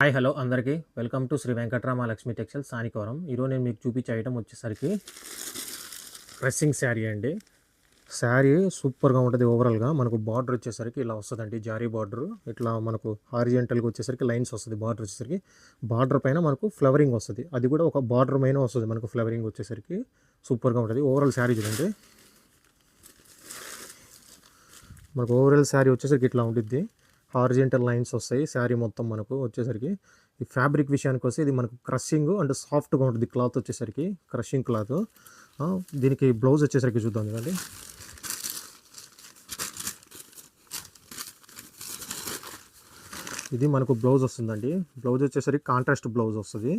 Hi hello అందరికీ welcome to Shri Venkatarama Lakshmi textiles Sanikavaram. ఈరోజు నేను మీకు చూపించే ఐటమ్ వచ్చేసరికి ప్రెస్సింగ్ శారీ అండి. శారీ సూపర్గా ఉంటుంది. ఓవరాల్గా మనకు బార్డర్ వచ్చేసరికి ఇలా వస్తుందండి, జారీ బార్డర్. ఇట్లా మనకు హారిజెంటల్గా వచ్చేసరికి లైన్స్ వస్తుంది. బార్డర్ వచ్చేసరికి బార్డర్ పైన మనకు ఫ్లవరింగ్ వస్తుంది. అది కూడా ఒక బార్డర్ పైన వస్తుంది మనకు ఫ్లవరింగ్ వచ్చేసరికి సూపర్గా ఉంటుంది. ఓవరాల్ శారీ చూడండి, మనకు ఓవరాల్ శారీ వచ్చేసరికి ఇట్లా ఉంటుంది. హారిజెంటల్ లైన్స్ వస్తాయి శారీ మొత్తం. మనకు వచ్చేసరికి ఈ ఫ్యాబ్రిక్ విషయానికి వస్తే ఇది మనకు క్రషింగ్ అండ్ సాఫ్ట్గా ఉంటుంది. క్లాత్ వచ్చేసరికి క్రషింగ్ క్లాత్. దీనికి బ్లౌజ్ వచ్చేసరికి చూద్దాం చూడండి. ఇది మనకు బ్లౌజ్ వస్తుందండి. బ్లౌజ్ వచ్చేసరికి కాంట్రాస్ట్ బ్లౌజ్ వస్తుంది.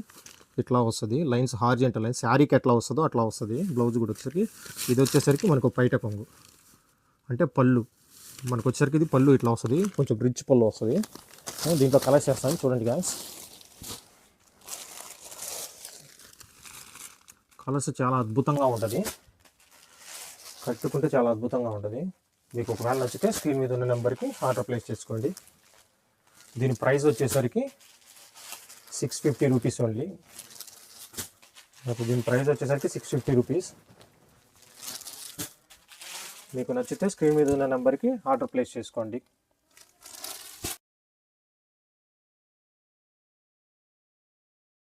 ఇట్లా వస్తుంది లైన్స్, హారిజెంటల్ లైన్స్. శారీకి ఎట్లా వస్తుందో అట్లా వస్తుంది. బ్లౌజ్ కూడా వచ్చేసరికి ఇది వచ్చేసరికి మనకు పైట కొంగు అంటే పళ్ళు. మనకు వచ్చేసరికి ఇది పళ్ళు ఇట్లా వస్తుంది, కొంచెం రిచ్ పళ్ళు వస్తుంది. దీంట్లో కలర్స్ చేస్తాను చూడండి గాయస్. కలర్స్ చాలా అద్భుతంగా ఉంటుంది, కట్టుకుంటే చాలా అద్భుతంగా ఉంటుంది. మీకు ఒకవేళ నచ్చితే స్క్రీన్ మీద ఉన్న నెంబర్కి ఆర్డర్ ప్లేస్ చేసుకోండి. దీని ప్రైస్ వచ్చేసరికి 650 రూపీస్ ఓన్లీ. దీని ప్రైస్ వచ్చేసరికి 650 రూపీస్. మీకు నచ్చితే స్క్రీన్ మీద ఉన్న నెంబర్కి ఆర్డర్ ప్లేస్ చేసుకోండి.